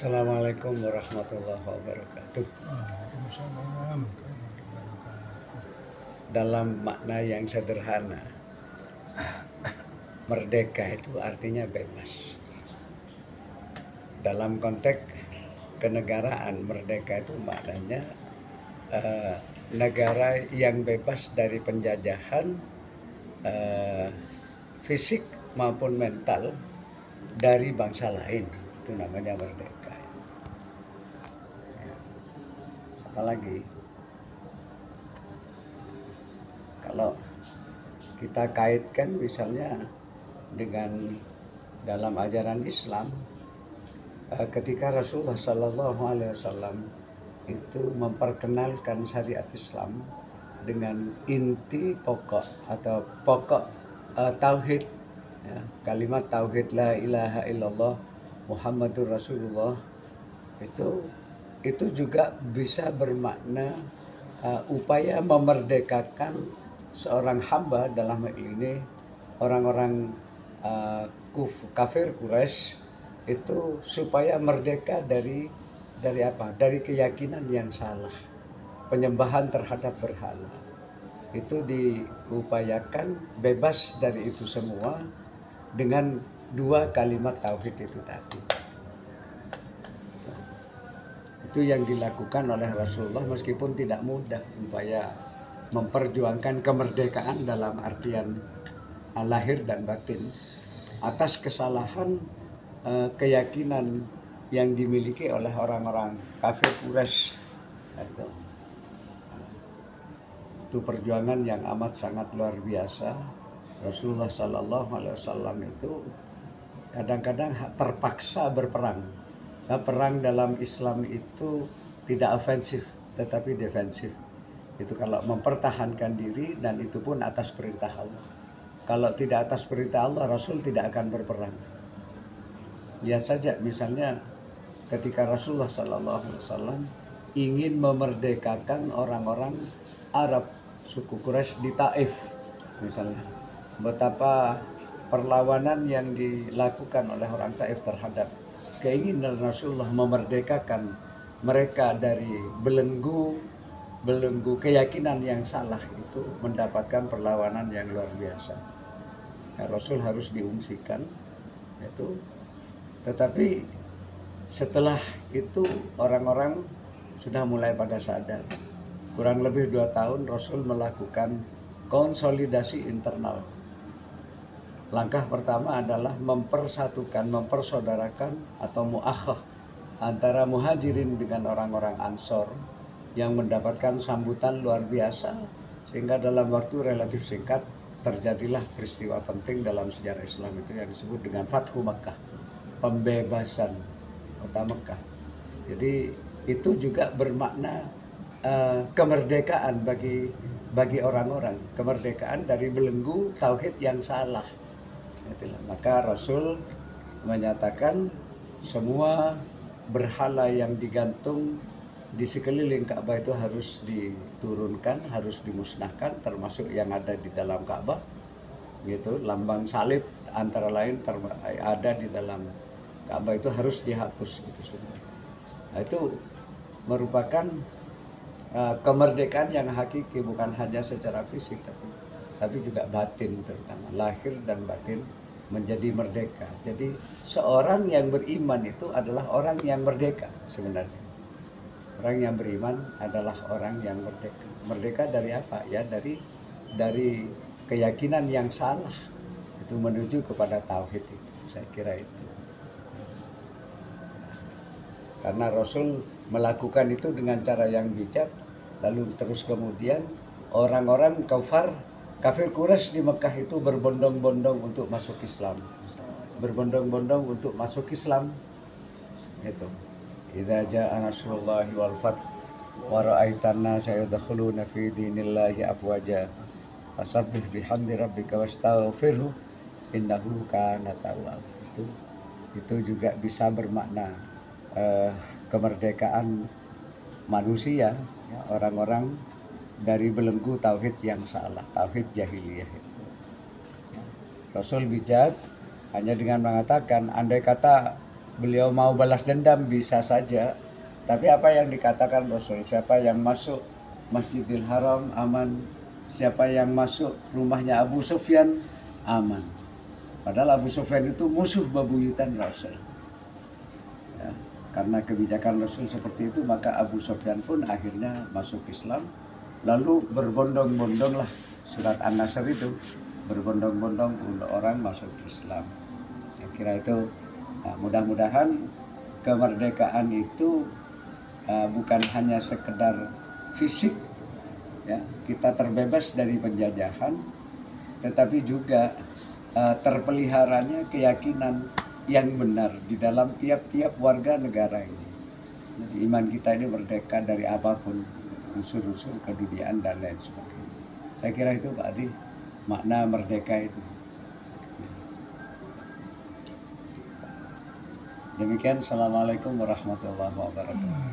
Assalamualaikum warahmatullahi wabarakatuh. Dalam makna yang sederhana, merdeka itu artinya bebas. Dalam konteks kenegaraan, merdeka itu maknanya negara yang bebas dari penjajahan fisik maupun mental dari bangsa lain. Itu namanya merdeka. Apalagi kalau kita kaitkan misalnya dengan dalam ajaran Islam, ketika Rasulullah SAW itu memperkenalkan syariat Islam dengan inti pokok atau pokok tauhid, ya, kalimat tauhid la ilaha illallah Muhammadur Rasulullah, itu juga bisa bermakna upaya memerdekakan seorang hamba, dalam hal ini orang-orang kafir Quraisy, itu supaya merdeka dari apa? Dari keyakinan yang salah, penyembahan terhadap berhala. Itu diupayakan bebas dari itu semua dengan dua kalimat tauhid itu tadi. Itu yang dilakukan oleh Rasulullah, meskipun tidak mudah upaya memperjuangkan kemerdekaan dalam artian lahir dan batin atas kesalahan keyakinan yang dimiliki oleh orang-orang kafir Quraisy. Itu perjuangan yang amat sangat luar biasa. Rasulullah SAW itu kadang-kadang terpaksa berperang. Perang dalam Islam itu tidak ofensif tetapi defensif. Itu kalau mempertahankan diri, dan itu pun atas perintah Allah. Kalau tidak atas perintah Allah, Rasul tidak akan berperang. Ya saja misalnya ketika Rasulullah SAW ingin memerdekakan orang-orang Arab suku Quraisy di Taif misalnya, betapa perlawanan yang dilakukan oleh orang Taif terhadap keinginan Rasulullah memerdekakan mereka dari belenggu keyakinan yang salah, itu mendapatkan perlawanan yang luar biasa. Ya, Rasul harus diungsikan, itu. Tetapi setelah itu orang-orang sudah mulai pada sadar. Kurang lebih 2 tahun Rasul melakukan konsolidasi internal. Langkah pertama adalah mempersatukan, mempersaudarakan atau muakhah antara muhajirin dengan orang-orang Ansor, yang mendapatkan sambutan luar biasa, sehingga dalam waktu relatif singkat terjadilah peristiwa penting dalam sejarah Islam itu yang disebut dengan Fathu Makkah, pembebasan kota Mekah. Jadi itu juga bermakna kemerdekaan bagi orang-orang, kemerdekaan dari belenggu tauhid yang salah. Itulah. Maka Rasul menyatakan semua berhala yang digantung di sekeliling Ka'bah itu harus diturunkan, harus dimusnahkan, termasuk yang ada di dalam Ka'bah. Gitu, lambang salib antara lain ada di dalam Ka'bah itu harus dihapus gitu semua. Nah, itu merupakan kemerdekaan yang hakiki, bukan hanya secara fisik tapi juga batin, terutama lahir dan batin menjadi merdeka. Jadi seorang yang beriman itu adalah orang yang merdeka sebenarnya. Orang yang beriman adalah orang yang merdeka. Merdeka dari apa? Ya dari keyakinan yang salah, itu menuju kepada tauhid itu. Saya kira itu. Karena Rasul melakukan itu dengan cara yang bijak, lalu terus kemudian orang-orang kafir Quraisy di Mekah itu berbondong-bondong untuk masuk Islam. Berbondong-bondong untuk masuk Islam. Itu. Idza jaa nasrullahi wal fath wa ra'aitan nasa yadkhuluna fi dinillahi afwaja fasabbih bihamdi rabbika wastaghfirhu innahu kana tawwab. Itu juga bisa bermakna kemerdekaan manusia, ya, orang-orang dari belenggu tauhid yang salah, tauhid jahiliyah itu. Rasul bijak hanya dengan mengatakan, andai kata beliau mau balas dendam bisa saja, tapi apa yang dikatakan Rasul, siapa yang masuk Masjidil Haram aman, siapa yang masuk rumahnya Abu Sufyan aman. Padahal Abu Sufyan itu musuh bebuyutan Rasul. Ya, karena kebijakan Rasul seperti itu, maka Abu Sufyan pun akhirnya masuk Islam. Lalu berbondong-bondonglah surat An-Nasr itu, berbondong-bondong orang masuk Islam. Saya kira itu, mudah-mudahan kemerdekaan itu bukan hanya sekedar fisik, ya, kita terbebas dari penjajahan, tetapi juga terpeliharanya keyakinan yang benar di dalam tiap-tiap warga negara ini. Jadi iman kita ini merdeka dari apapun, unsur-unsur keduniaan dan lain sebagainya. Saya kira itu Pak Adi, makna merdeka itu. Demikian, Assalamualaikum warahmatullahi wabarakatuh.